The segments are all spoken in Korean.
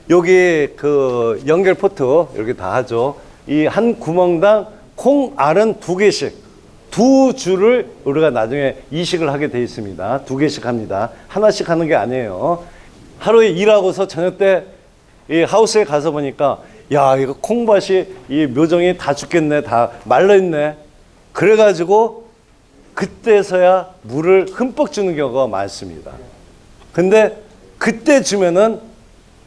여기 그 연결 포트 이렇게 다 하죠. 이 한 구멍당 콩 알은 2개씩, 2줄을 우리가 나중에 이식을 하게 돼 있습니다. 2개씩 합니다. 하나씩 하는 게 아니에요. 하루에 일하고서 저녁 때 이 하우스에 가서 보니까 야, 이거 콩밭이 이 묘정이 다 죽겠네, 다 말라있네. 그래가지고 그때서야 물을 흠뻑 주는 경우가 많습니다. 근데 그때 주면은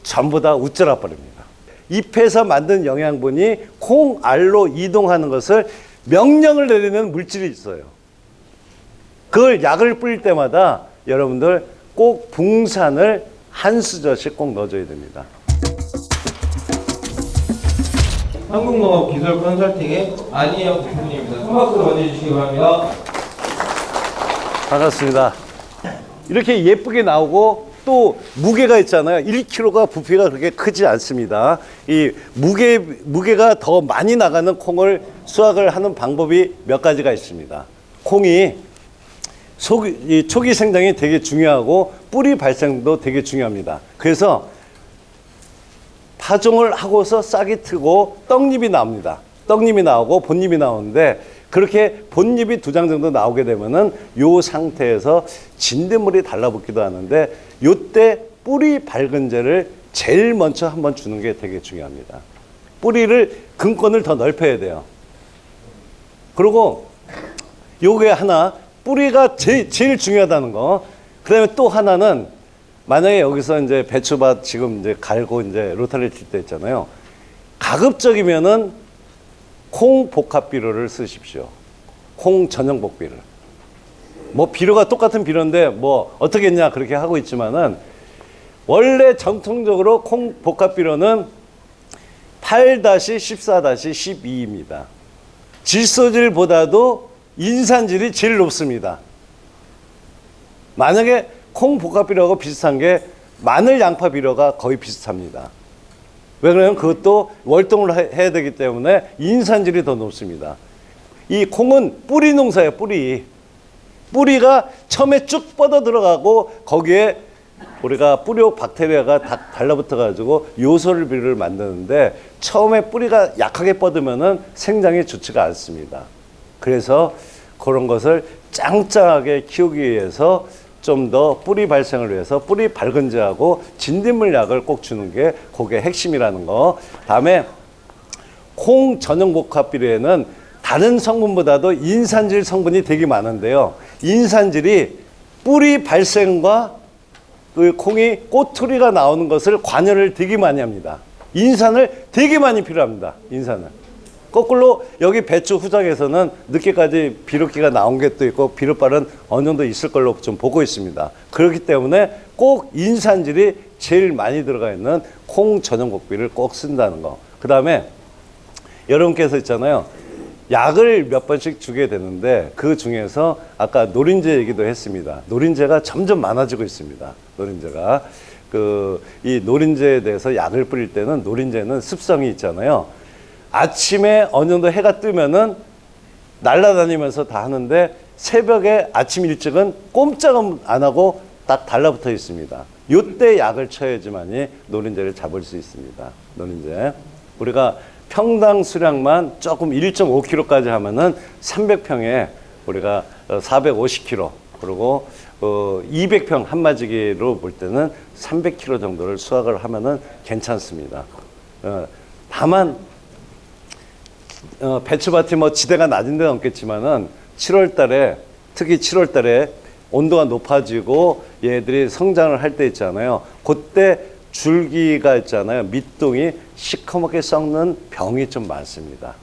전부 다 우쭐아 버립니다. 잎에서 만든 영양분이 콩알로 이동하는 것을 명령을 내리는 물질이 있어요. 그걸 약을 뿌릴 때마다 여러분들 꼭 붕산을 한 수저씩 꼭 넣어줘야 됩니다. 한국농업 기술 컨설팅의 안희영 대표님입니다. 손박수로 맞이해주시기 바랍니다. 반갑습니다. 이렇게 예쁘게 나오고 또 무게가 있잖아요. 1kg가 부피가 그렇게 크지 않습니다. 이 무게가 더 많이 나가는 콩을 수확을 하는 방법이 몇 가지가 있습니다. 콩이 초기 생장이 되게 중요하고 뿌리 발생도 되게 중요합니다. 그래서 파종을 하고서 싹이 트고 떡잎이 나옵니다. 떡잎이 나오고 본잎이 나오는데 그렇게 본잎이 2장 정도 나오게 되면은 요 상태에서 진딧물이 달라붙기도 하는데 요때 뿌리 밝은제를 제일 먼저 한번 주는 게 되게 중요합니다. 뿌리를 근권을 더 넓혀야 돼요. 그리고 요게 하나 뿌리가 제일 중요하다는 거. 그다음에 또 하나는 만약에 여기서 이제 배추밭 지금 이제 갈고 이제 로타리 칠 때 있잖아요. 가급적이면은 콩 복합 비료를 쓰십시오. 콩 전용 복비를. 뭐 비료가 똑같은 비료인데 뭐 어떻게 했냐 그렇게 하고 있지만은 원래 전통적으로 콩 복합 비료는 8-14-12입니다. 질소질보다도 인산질이 제일 높습니다. 만약에 콩 복합 비료하고 비슷한 게 마늘 양파 비료가 거의 비슷합니다. 왜 그러냐면 그것도 월동을 해야 되기 때문에 인산질이 더 높습니다. 이 콩은 뿌리 농사예요, 뿌리. 뿌리가 처음에 쭉 뻗어 들어가고 거기에 우리가 뿌리옥 박테리아가 다 달라붙어 가지고 요소를 만드는데 처음에 뿌리가 약하게 뻗으면은 생장이 좋지가 않습니다. 그래서 그런 것을 짱짱하게 키우기 위해서 좀 더 뿌리 발생을 위해서 뿌리 밝은제하고 진딧물 약을 꼭 주는 게 그게 핵심이라는 거. 다음에 콩 전용 복합 비료에는 다른 성분보다도 인산질 성분이 되게 많은데요. 인산질이 뿌리 발생과 그 콩이 꼬투리가 나오는 것을 관여를 되게 많이 합니다. 인산을 되게 많이 필요합니다. 인산을. 거꾸로 여기 배추 후장에서는 늦게까지 비료기가 나온 게 또 있고 비료빨은 어느 정도 있을 걸로 좀 보고 있습니다. 그렇기 때문에 꼭 인산질이 제일 많이 들어가 있는 콩 전용 복비를 꼭 쓴다는 거. 그 다음에 여러분께서 있잖아요. 약을 몇 번씩 주게 되는데 그 중에서 아까 노린제 얘기도 했습니다. 노린제가 점점 많아지고 있습니다. 노린제가. 이 노린제에 대해서 약을 뿌릴 때는 노린제는 습성이 있잖아요. 아침에 어느 정도 해가 뜨면은 날아다니면서 다 하는데 새벽에 아침 일찍은 꼼짝 안 하고 딱 달라붙어 있습니다. 요때 약을 쳐야지만이 노린제를 잡을 수 있습니다. 노린제. 우리가 평당 수량만 조금 1.5kg까지 하면은 300평에 우리가 450kg 그리고 200평 한마지기로 볼 때는 300kg 정도를 수확을 하면은 괜찮습니다. 다만 배추밭이 뭐 지대가 낮은 데는 없겠지만은 7월 달에 특히 7월 달에 온도가 높아지고 얘들이 성장을 할 때 있잖아요. 그때 줄기가 있잖아요. 밑둥이 시커멓게 썩는 병이 좀 많습니다.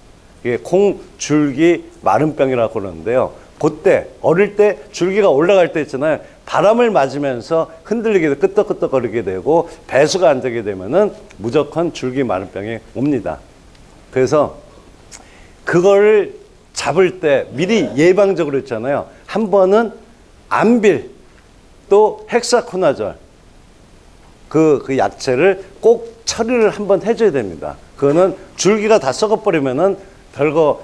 이게 콩 줄기 마름병이라고 그러는데요. 그때 어릴 때 줄기가 올라갈 때 있잖아요. 바람을 맞으면서 흔들리게 되고 끄떡끄떡거리게 되고 배수가 안 되게 되면은 무조건 줄기 마름병이 옵니다. 그래서 그거를 잡을 때 미리 예방적으로 했잖아요. 한 번은 안빌 또 헥사코나졸 그 약재를 꼭 처리를 한번 해줘야 됩니다. 그거는 줄기가 다 썩어버리면은 별거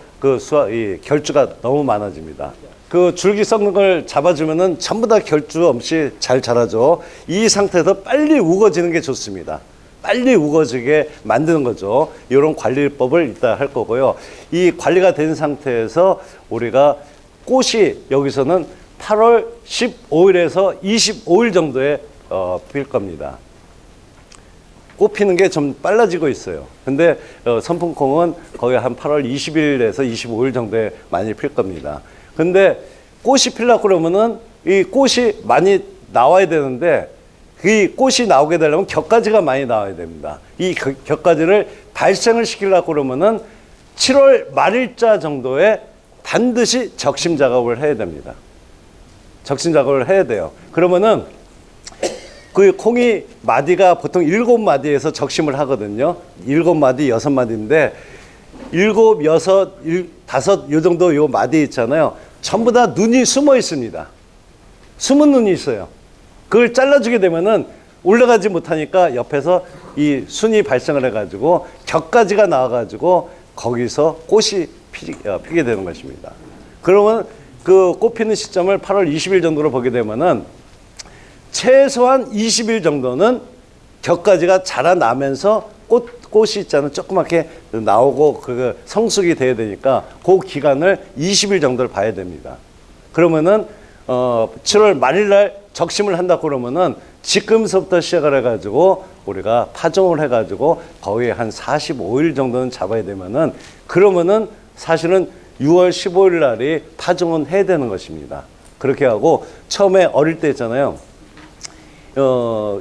이 결주가 너무 많아집니다. 그 줄기 썩는 걸 잡아주면은 전부 다 결주 없이 잘 자라죠. 이 상태에서 빨리 우거지는 게 좋습니다. 빨리 우거지게 만드는 거죠. 이런 관리법을 이따 할 거고요. 이 관리가 된 상태에서 우리가 꽃이 여기서는 8월 15일에서 25일 정도에 필 겁니다. 꽃 피는 게 좀 빨라지고 있어요. 근데 선풍콩은 거의 한 8월 20일에서 25일 정도에 많이 필 겁니다. 근데 꽃이 피려고 그러면은 이 꽃이 많이 나와야 되는데 이 꽃이 나오게 되려면 격가지가 많이 나와야 됩니다. 이 격가지를 발생을 시키려고 그러면은 7월 말일자 정도에 반드시 적심 작업을 해야 됩니다. 적심 작업을 해야 돼요. 그러면은 그 콩이 마디가 보통 7마디에서 적심을 하거든요. 7마디, 6마디인데 7, 6, 5 요 정도 요 마디 있잖아요. 전부 다 눈이 숨어 있습니다. 숨은 눈이 있어요. 그걸 잘라주게 되면은 올라가지 못하니까 옆에서 이 순이 발생을 해가지고 격가지가 나와가지고 거기서 꽃이 피게 되는 것입니다. 그러면 그 꽃 피는 시점을 8월 20일 정도로 보게 되면은 최소한 20일 정도는 격가지가 자라나면서 꽃이 있잖아요. 조그맣게 나오고 그 성숙이 돼야 되니까 그 기간을 20일 정도를 봐야 됩니다. 그러면은 7월 말일날 적심을 한다 그러면은 지금서부터 시작을 해가지고 우리가 파종을 해가지고 거의 한 45일 정도는 잡아야 되면은 그러면은 사실은 6월 15일 날이 파종은 해야 되는 것입니다. 그렇게 하고 처음에 어릴 때 있잖아요.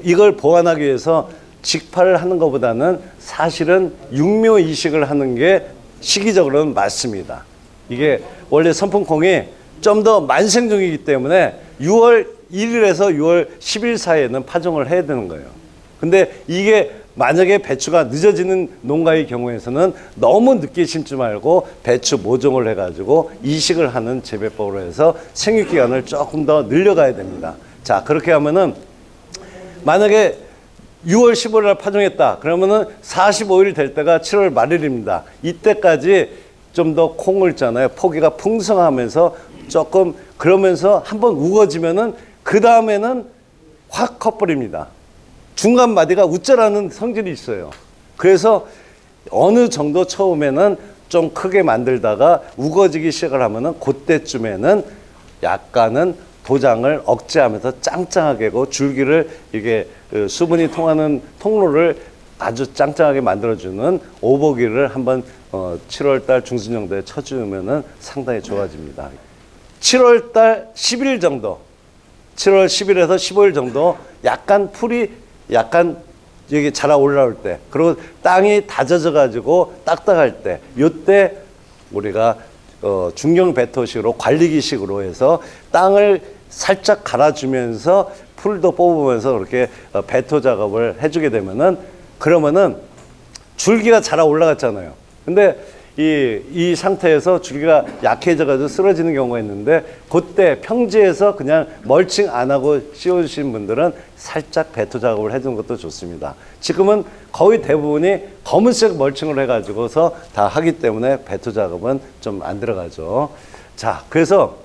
이걸 보완하기 위해서 직파를 하는 것보다는 사실은 육묘 이식을 하는 게 시기적으로는 맞습니다. 이게 원래 선풍콩이 좀 더 만생종이기 때문에 6월 1일에서 6월 10일 사이에는 파종을 해야 되는 거예요. 근데 이게 만약에 배추가 늦어지는 농가의 경우에서는 너무 늦게 심지 말고 배추 모종을 해가지고 이식을 하는 재배법으로 해서 생육기간을 조금 더 늘려가야 됩니다. 자, 그렇게 하면은 만약에 6월 15일 날 파종했다. 그러면은 45일 될 때가 7월 말일입니다. 이때까지 좀 더 콩을 있잖아요. 포기가 풍성하면서 조금 그러면서 한번 우거지면은 그 다음에는 확 커버립니다. 중간 마디가 웃자라는 성질이 있어요. 그래서 어느 정도 처음에는 좀 크게 만들다가 우거지기 시작을 하면은 그때쯤에는 약간은 도장을 억제하면서 짱짱하게 하고 줄기를 이게 수분이 통하는 통로를 아주 짱짱하게 만들어주는 오보기를 한번 7월달 중순 정도에 쳐주면은 상당히 좋아집니다. 7월달 10일 정도, 7월 10일에서 15일 정도 약간 풀이 약간 여기 자라 올라올 때, 그리고 땅이 다져져 가지고 딱딱할 때, 요때 우리가 중경 배토식으로 관리기식으로 해서 땅을 살짝 갈아주면서 풀도 뽑으면서 그렇게 배토 작업을 해주게 되면은 그러면은 줄기가 자라 올라갔잖아요. 근데 이 상태에서 줄기가 약해져가지고 쓰러지는 경우가 있는데 그때 평지에서 그냥 멀칭 안 하고 씌워주신 분들은 살짝 배토 작업을 해주는 것도 좋습니다. 지금은 거의 대부분이 검은색 멀칭을 해가지고서 다 하기 때문에 배토 작업은 좀 안 들어가죠. 자, 그래서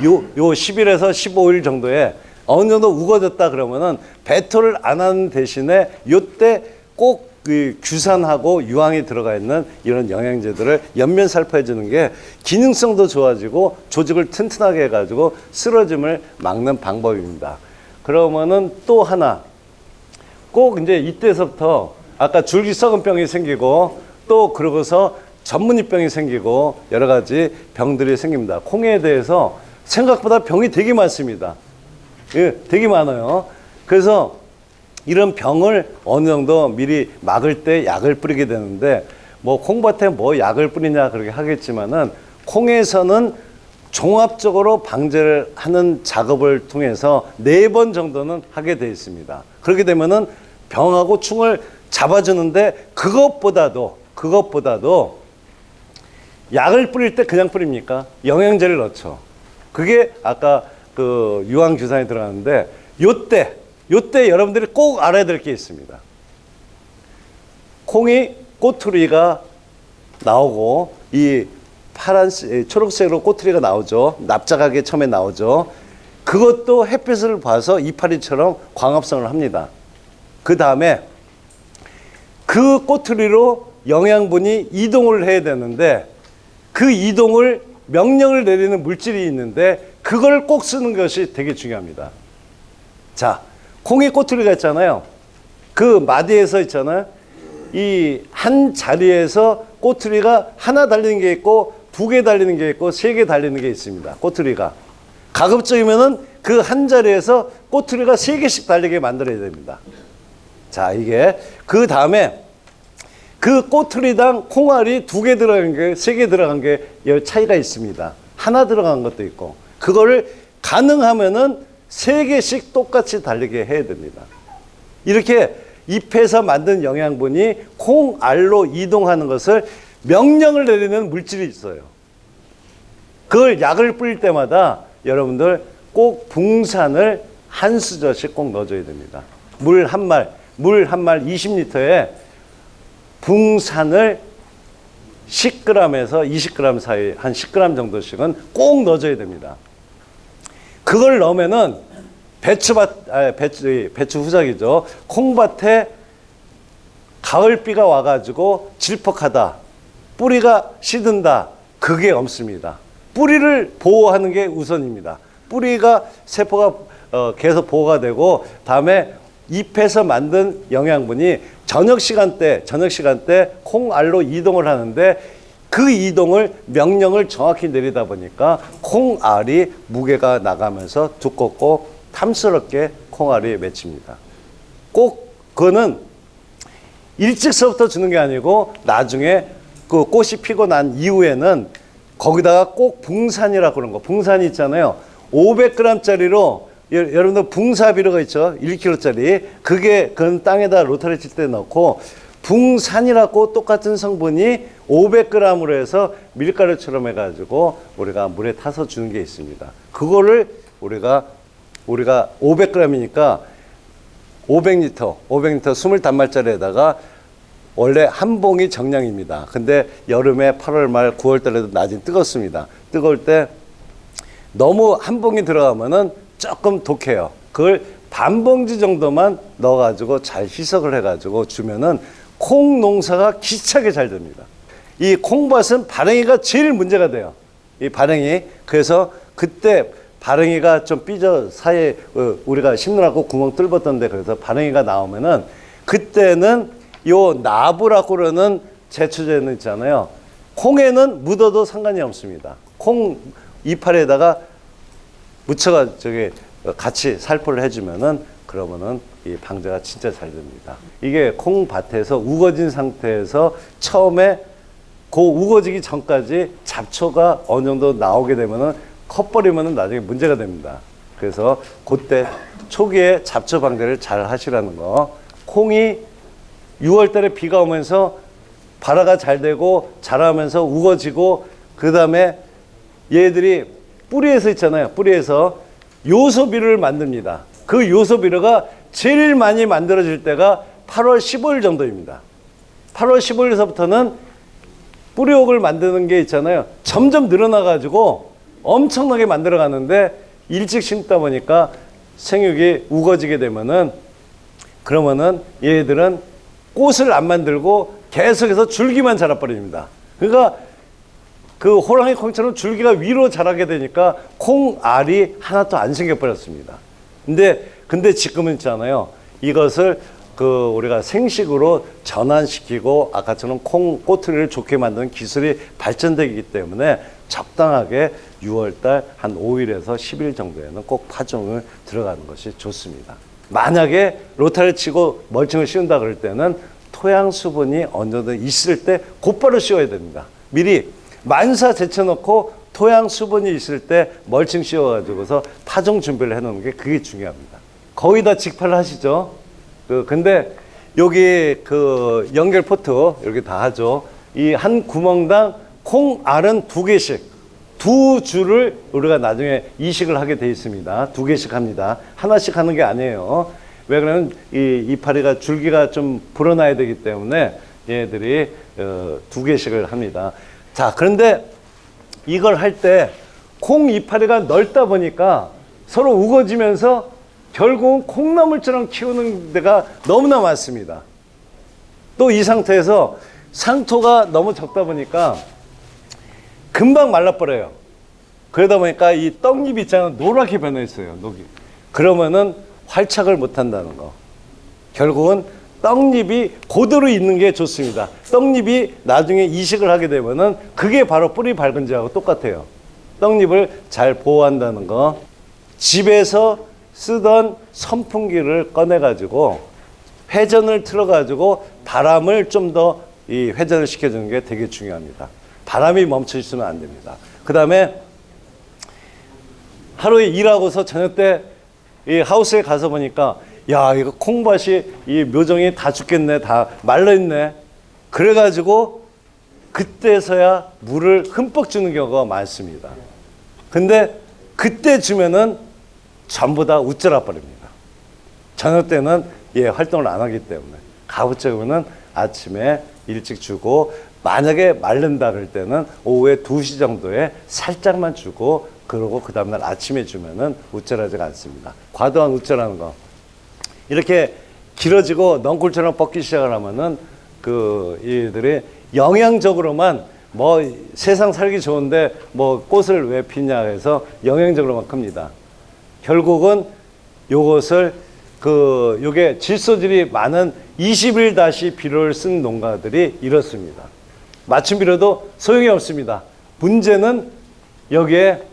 요 10일에서 15일 정도에 어느 정도 우거졌다 그러면은 배토를 안 하는 대신에 요때 꼭 그 규산하고 유황이 들어가 있는 이런 영양제들을 연면 살포해 주는 게 기능성도 좋아지고 조직을 튼튼하게 해가지고 쓰러짐을 막는 방법입니다. 그러면은 또 하나 꼭 이제 이때서부터 아까 줄기 썩은 병이 생기고 또 그러고서 전문이병이 생기고 여러 가지 병들이 생깁니다. 콩에 대해서 생각보다 병이 되게 많습니다. 예, 되게 많아요. 그래서 이런 병을 어느 정도 미리 막을 때 약을 뿌리게 되는데 뭐 콩밭에 뭐 약을 뿌리냐 그렇게 하겠지만은 콩에서는 종합적으로 방제를 하는 작업을 통해서 4번 정도는 하게 되어 있습니다. 그렇게 되면은 병하고 충을 잡아주는데 그것보다도 약을 뿌릴 때 그냥 뿌립니까? 영양제를 넣죠. 그게 아까 그 유황규산이 들어가는데 요때 여러분들이 꼭 알아야 될 게 있습니다. 콩이 꼬투리가 나오고 이 초록색으로 꼬투리가 나오죠. 납작하게 처음에 나오죠. 그것도 햇빛을 봐서 이파리처럼 광합성을 합니다. 그 다음에 그 꼬투리로 영양분이 이동을 해야 되는데 그 이동을 명령을 내리는 물질이 있는데 그걸 꼭 쓰는 것이 되게 중요합니다. 자, 콩이 꼬투리가 있잖아요. 그 마디에서 있잖아요. 이 한 자리에서 꼬투리가 하나 달리는 게 있고 2개 달리는 게 있고 3개 달리는 게 있습니다. 꼬투리가. 가급적이면은 그 한 자리에서 꼬투리가 3개씩 달리게 만들어야 됩니다. 자, 이게 그 다음에 그 꼬투리당 콩알이 2개 들어간 게 3개 들어간 게 차이가 있습니다. 하나 들어간 것도 있고 그거를 가능하면은 3개씩 똑같이 달리게 해야 됩니다. 이렇게 잎에서 만든 영양분이 콩알로 이동하는 것을 명령을 내리는 물질이 있어요. 그걸 약을 뿌릴 때마다 여러분들 꼭 붕산을 한 수저씩 꼭 넣어줘야 됩니다. 물 한 말 20리터에 붕산을 10g에서 20g 사이 한 10g 정도씩은 꼭 넣어줘야 됩니다. 그걸 넣으면은 배추 후작이죠. 콩밭에 가을비가 와가지고 질퍽하다, 뿌리가 시든다, 그게 없습니다. 뿌리를 보호하는 게 우선입니다. 뿌리가 세포가 계속 보호가 되고 다음에 잎에서 만든 영양분이 저녁 시간대 콩알로 이동을 하는데 그 이동을 명령을 정확히 내리다 보니까 콩알이 무게가 나가면서 두껍고 탐스럽게 콩알이 맺힙니다. 꼭 그거는 일찍서부터 주는 게 아니고 나중에 그 꽃이 피고 난 이후에는 거기다가 꼭 붕산이라고 그런 거. 붕산이 있잖아요. 500g짜리로 여러분들 붕사비료가 있죠. 1kg짜리. 그건 땅에다 로타리 칠 때 넣고 붕산이라고 똑같은 성분이 500g으로 해서 밀가루처럼 해가지고 우리가 물에 타서 주는 게 있습니다. 그거를 우리가 500g이니까 500L 20단말짜리에다가 원래 한 봉이 정량입니다. 근데 여름에 8월 말 9월 달에도 낮이 뜨겁습니다. 뜨거울 때 너무 한 봉이 들어가면은 조금 독해요. 그걸 반 봉지 정도만 넣어가지고 잘 희석을 해가지고 주면은 콩 농사가 기차게 잘 됩니다. 이 콩밭은 발행이가 제일 문제가 돼요. 이 발행이. 그래서 그때 발행이가 좀 삐져 사이에 우리가 심느라고 구멍 뚫었던데 그래서 발행이가 나오면은 그때는 요 나부라고 그러는 제초제는 있잖아요. 콩에는 묻어도 상관이 없습니다. 콩 이파리에다가 묻혀가 같이 살포를 해주면은 그러면은 이 방제가 진짜 잘 됩니다. 이게 콩밭에서 우거진 상태에서 처음에 그 우거지기 전까지 잡초가 어느 정도 나오게 되면은 컵버리면은 나중에 문제가 됩니다. 그래서 그때 초기에 잡초 방제를 잘 하시라는 거. 콩이 6월 달에 비가 오면서 발화가 잘 되고 자라면서 우거지고 그 다음에 얘들이 뿌리에서 있잖아요. 뿌리에서 요소비료를 만듭니다. 그 요소비료가 제일 많이 만들어질 때가 8월 15일 정도입니다. 8월 15일서부터는 뿌리옥을 만드는 게 있잖아요. 점점 늘어나가지고 엄청나게 만들어가는데 일찍 심다 보니까 생육이 우거지게 되면은 그러면은 얘들은 꽃을 안 만들고 계속해서 줄기만 자라버립니다. 그러니까 그 호랑이 콩처럼 줄기가 위로 자라게 되니까 콩알이 하나도 안 생겨버렸습니다. 근데 지금은 있잖아요. 이것을 우리가 생식으로 전환시키고 아까처럼 콩 꼬투리를 좋게 만드는 기술이 발전되기 때문에 적당하게 6월달 한 5일에서 10일 정도에는 꼭 파종을 들어가는 것이 좋습니다. 만약에 로타를 치고 멀칭을 씌운다 그럴 때는 토양 수분이 어느 정도 있을 때 곧바로 씌워야 됩니다. 미리 만사 제쳐놓고 토양 수분이 있을 때 멀칭 씌워가지고서 파종 준비를 해놓는 게 그게 중요합니다. 거의 다 직파를 하시죠. 근데 여기 연결 포트 이렇게 다 하죠. 이 한 구멍당 콩알은 2개씩, 2주를 우리가 나중에 이식을 하게 돼 있습니다. 2개씩 합니다. 하나씩 하는 게 아니에요. 왜 그러면 이 이파리가 줄기가 좀 불어나야 되기 때문에 얘들이 2개씩을 합니다. 자, 그런데 이걸 할 때 콩 이파리가 넓다 보니까 서로 우거지면서 결국은 콩나물처럼 키우는 데가 너무나 많습니다. 또 이 상태에서 상토가 너무 적다 보니까 금방 말라버려요. 그러다 보니까 이 떡잎 있잖아요. 노랗게 변해 있어요. 녹이. 그러면은 활착을 못 한다는 거. 결국은 떡잎이 그대로 있는 게 좋습니다. 떡잎이 나중에 이식을 하게 되면은 그게 바로 뿌리 밝은지하고 똑같아요. 떡잎을 잘 보호한다는 거. 집에서 쓰던 선풍기를 꺼내가지고 회전을 틀어가지고 바람을 좀 더 이 회전을 시켜주는 게 되게 중요합니다. 바람이 멈춰 있으면 안 됩니다. 그 다음에 하루에 일하고서 저녁 때 이 하우스에 가서 보니까 야, 이거 콩밭이 이 묘종이 다 죽겠네, 다 말라있네. 그래가지고 그때서야 물을 흠뻑 주는 경우가 많습니다. 근데 그때 주면은 전부 다 우쭐아 버립니다. 저녁 때는 활동을 안 하기 때문에. 가급적이면은 아침에 일찍 주고, 만약에 마른다 그럴 때는 오후에 2시 정도에 살짝만 주고, 그러고 그 다음날 아침에 주면은 우쭐하지가 않습니다. 과도한 우쭐하는 거. 이렇게 길어지고 넝쿨처럼 뻗기 시작을 하면은 이들이 영양적으로만 뭐 세상 살기 좋은데 뭐 꽃을 왜 피냐 해서 영양적으로만 큽니다. 결국은 요것을 요게 질소질이 많은 21-비료를 쓴 농가들이 이렇습니다. 맞춤 비료도 소용이 없습니다. 문제는 여기에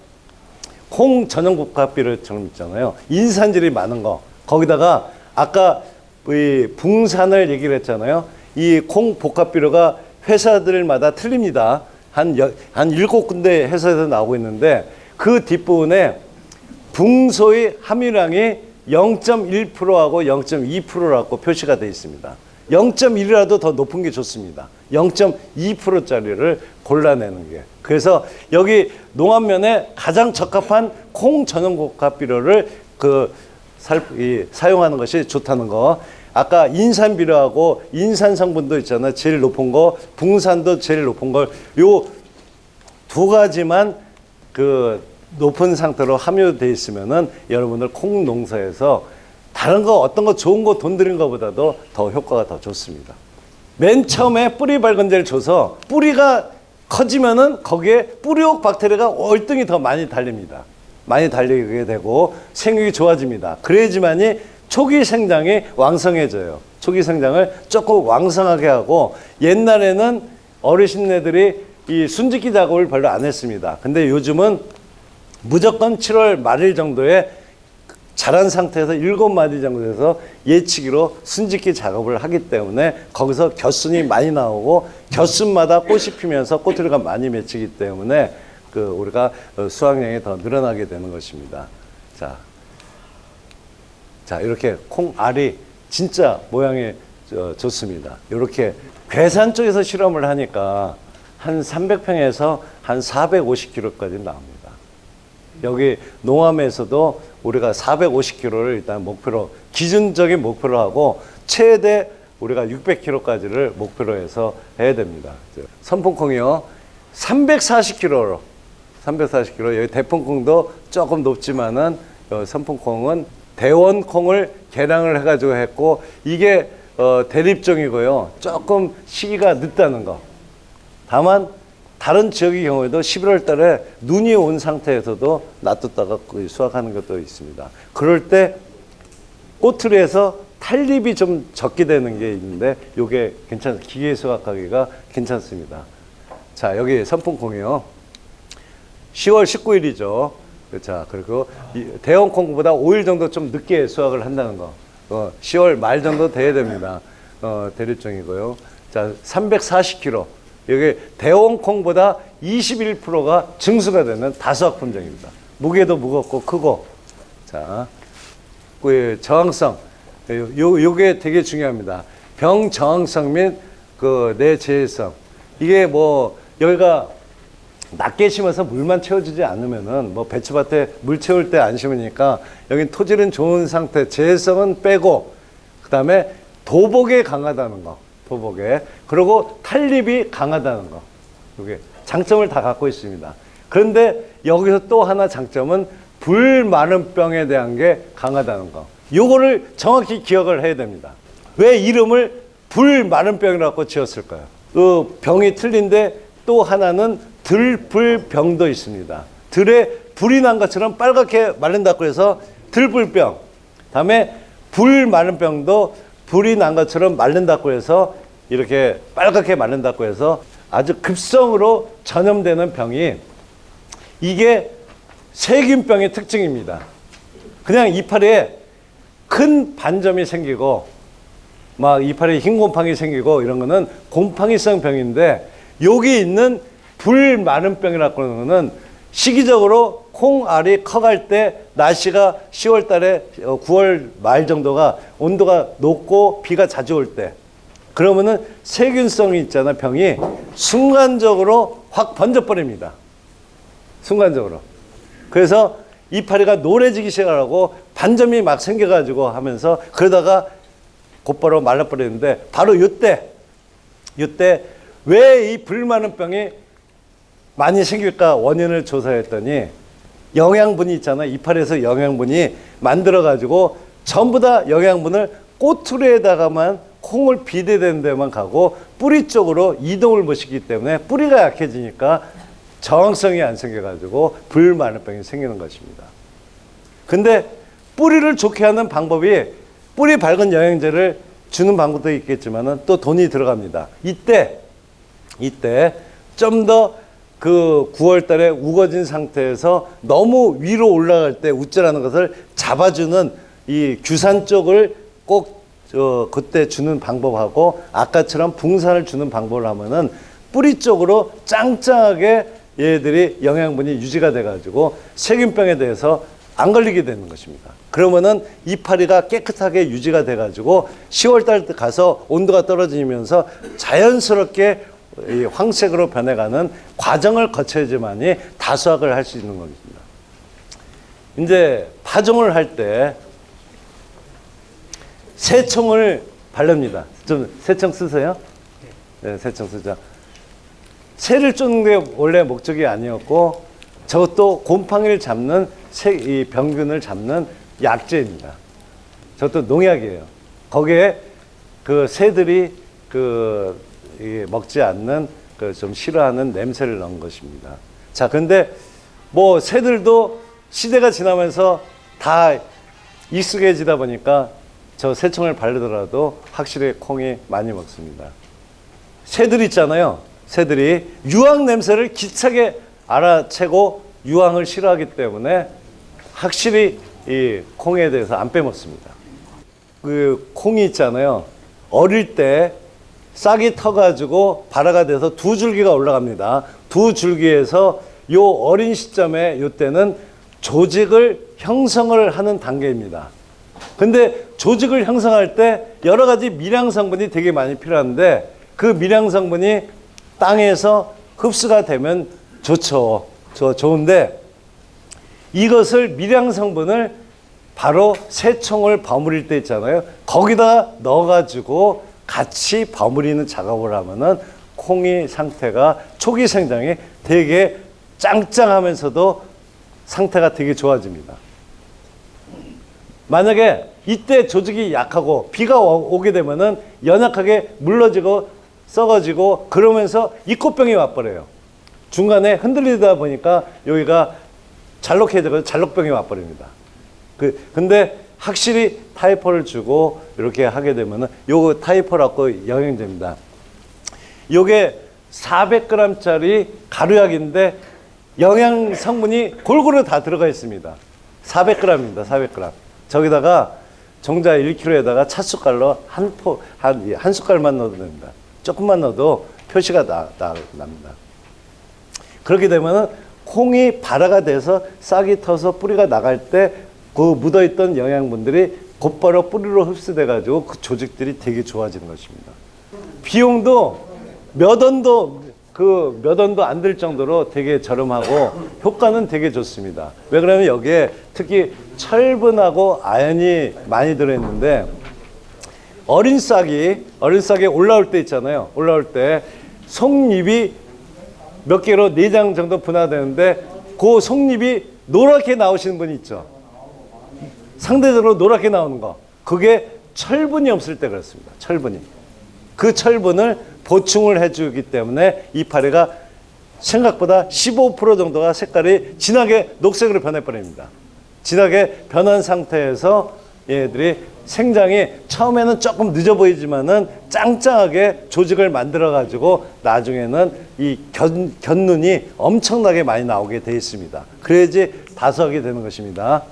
콩 전용 복합비료처럼 있잖아요. 인산질이 많은 거. 거기다가 아까 이 붕산을 얘기를 했잖아요. 이 콩 복합비료가 회사들마다 틀립니다. 한 7군데 회사에서 나오고 있는데 그 뒷부분에 붕소의 함유량이 0.1%하고 0.2%라고 표시가 되어 있습니다. 0.1이라도 더 높은 게 좋습니다. 0.2%짜리를 골라내는 게. 그래서 여기 농업면에 가장 적합한 콩 전용 복합비료를 사용하는 것이 좋다는 거. 아까 인산 비료하고 인산 성분도 있잖아요. 제일 높은 거, 붕산도 제일 높은 걸, 요 두 가지만 높은 상태로 함유되어 있으면은 여러분들 콩 농사에서 다른 거 어떤 거 좋은 거 돈 들인 것보다도 더 효과가 더 좋습니다. 맨 처음에 뿌리 밝은제를 줘서 뿌리가 커지면은 거기에 뿌리옥 박테리아가 월등히 더 많이 달립니다. 많이 달리게 되고 생육이 좋아집니다. 그래야지만이 초기 생장이 왕성해져요. 초기 생장을 조금 왕성하게 하고, 옛날에는 어르신네들이 이 순짓기 작업을 별로 안 했습니다. 근데 요즘은 무조건 7월 말일 정도에 자란 상태에서 7마디 정도에서 예치기로 순짓기 작업을 하기 때문에 거기서 겨순이 많이 나오고, 겨순마다 꽃이 피면서 꽃들이가 많이 맺히기 때문에 우리가 수확량이 더 늘어나게 되는 것입니다. 자, 이렇게 콩알이 진짜 모양이 좋습니다. 이렇게 괴산 쪽에서 실험을 하니까 한 300평에서 한 450kg까지 나옵니다. 여기 농암에서도 우리가 450kg를 일단 목표로, 기준적인 목표로 하고, 최대 우리가 600kg까지를 목표로 해서 해야 됩니다. 선풍콩이요, 340kg로, 340kg. 여기 대풍콩도 조금 높지만은 선풍콩은 대원콩을 개량을 해가지고 했고, 이게 대립종이고요. 조금 시기가 늦다는 거. 다만 다른 지역의 경우에도 11월 달에 눈이 온 상태에서도 놔뒀다가 수확하는 것도 있습니다. 그럴 때 꼬투리에서 탄립이 좀 적게 되는 게 있는데, 요게 기계 수확하기가 괜찮습니다. 자, 여기 선풍콩이요. 10월 19일이죠. 자, 그리고 대원콩보다 5일 정도 좀 늦게 수확을 한다는 거. 10월 말 정도 돼야 됩니다. 대립종이고요. 자, 340kg. 여기 대원콩보다 21%가 증수가 되는 다수학 품종입니다. 무게도 무겁고 크고. 자, 저항성. 요게 되게 중요합니다. 병 저항성 및 내재해성. 이게 뭐 여기가 낮게 심어서 물만 채워주지 않으면은, 뭐 배추밭에 물 채울 때 안 심으니까 여기 토질은 좋은 상태, 재해성은 빼고, 그 다음에 도복에 강하다는 거, 도복에. 그리고 탄립이 강하다는 거. 이게 장점을 다 갖고 있습니다. 그런데 여기서 또 하나 장점은 불마름병에 대한 게 강하다는 거. 요거를 정확히 기억을 해야 됩니다. 왜 이름을 불 마른 병이라고 지었을까요? 그 병이 틀린데 또 하나는 들불병도 있습니다. 들에 불이 난 것처럼 빨갛게 마른다고 해서 들불병. 다음에 불 마른 병도 불이 난 것처럼 마른다고 해서 이렇게 빨갛게 마른다고 해서 아주 급성으로 전염되는 병이 이게 세균병의 특징입니다. 그냥 이파리에 큰 반점이 생기고 막 이파리에 흰 곰팡이 생기고 이런 거는 곰팡이성 병인데 여기 있는 불 마른 병이라고 하는 거는 시기적으로 콩알이 커갈 때 날씨가 10월 달에 9월 말 정도가 온도가 높고 비가 자주 올 때 그러면은 세균성이 있잖아 병이 순간적으로 확 번져버립니다. 순간적으로. 그래서 이파리가 노래지기 시작하고 반점이 막 생겨가지고 하면서 그러다가 곧바로 말라버리는데 바로 이때 왜 이 불 마른 병이 많이 생길까 원인을 조사했더니 영양분이 있잖아요. 이파리에서 영양분이 만들어가지고 전부 다 영양분을 꼬투리에다가만 콩을 비대되는 데만 가고 뿌리 쪽으로 이동을 못 시키기 때문에 뿌리가 약해지니까 저항성이 안 생겨가지고 불 마른 병이 생기는 것입니다. 근데 뿌리를 좋게 하는 방법이 뿌리 밝은 영양제를 주는 방법도 있겠지만은 또 돈이 들어갑니다. 이때 좀 더 그 9월 달에 우거진 상태에서 너무 위로 올라갈 때 우쭐하는 것을 잡아주는 이 규산 쪽을 꼭 그때 주는 방법하고 아까처럼 붕산을 주는 방법을 하면은 뿌리 쪽으로 짱짱하게 얘들이 영양분이 유지가 돼가지고 세균병에 대해서 안 걸리게 되는 것입니다. 그러면은 이파리가 깨끗하게 유지가 돼가지고 10월 달 때 가서 온도가 떨어지면서 자연스럽게 이 황색으로 변해가는 과정을 거쳐야지만이 다수확을 할 수 있는 겁니다. 이제 파종을 할 때 새총을 바릅니다. 좀 새총 쓰세요? 네, 새총 쓰죠. 새를 쫓는 게 원래 목적이 아니었고 저것도 곰팡이를 잡는 이 병균을 잡는 약재입니다. 저것도 농약이에요. 거기에 그 새들이 먹지 않는 좀 싫어하는 냄새를 넣은 것입니다. 자, 근데 뭐 새들도 시대가 지나면서 다 익숙해지다 보니까 저 새총을 바르더라도 확실히 콩이 많이 먹습니다. 새들 있잖아요. 새들이 유황 냄새를 기차게 알아채고 유황을 싫어하기 때문에 확실히 이 콩에 대해서 안 빼먹습니다. 그 콩이 있잖아요. 어릴 때 싹이 터가지고 발화가 돼서 두 줄기가 올라갑니다. 두 줄기에서 요 어린 시점에 요때는 조직을 형성을 하는 단계입니다. 근데 조직을 형성할 때 여러 가지 미량 성분이 되게 많이 필요한데 그 미량 성분이 땅에서 흡수가 되면 좋죠. 좋은데 이것을 미량 성분을 바로 새총을 버무릴 때 있잖아요. 거기다 넣어가지고 같이 버무리는 작업을 하면은 콩이 상태가 초기 생장이 되게 짱짱하면서도 상태가 되게 좋아집니다. 만약에 이때 조직이 약하고 비가 오게 되면은 연약하게 물러지고 썩어지고 그러면서 이꽃병이 와버려요. 중간에 흔들리다 보니까 여기가 잘록해져서 잘록병이 와버립니다. 근데 확실히 타이포를 주고 이렇게 하게 되면은 요거 타이포라고 영양제입니다. 요게 400g짜리 가루약인데 영양 성분이 골고루 다 들어가 있습니다. 400g입니다. 400g. 저기다가 종자 1kg에다가 찻숟갈로 한 숟갈만 넣어도 됩니다. 조금만 넣어도 표시가 납니다. 그렇게 되면은 콩이 발화가 돼서 싹이 터서 뿌리가 나갈 때 그 묻어있던 영양분들이 곧바로 뿌리로 흡수돼가지고 그 조직들이 되게 좋아지는 것입니다. 비용도 몇 원도 안 들 정도로 되게 저렴하고 효과는 되게 좋습니다. 왜 그러냐면 여기에 특히 철분하고 아연이 많이 들어있는데 어린 싹이 올라올 때 있잖아요. 올라올 때 속잎이 몇 개로 4장 정도 분화되는데 그 속잎이 노랗게 나오시는 분이 있죠. 상대적으로 노랗게 나오는 거. 그게 철분이 없을 때 그렇습니다. 철분이. 그 철분을 보충을 해주기 때문에 이파리가 생각보다 15% 정도가 색깔이 진하게 녹색으로 변해버립니다. 진하게 변한 상태에서 얘들이 생장이 처음에는 조금 늦어 보이지만은 짱짱하게 조직을 만들어 가지고 나중에는 이 견눈이 엄청나게 많이 나오게 돼 있습니다. 그래야지 다섯이 되는 것입니다.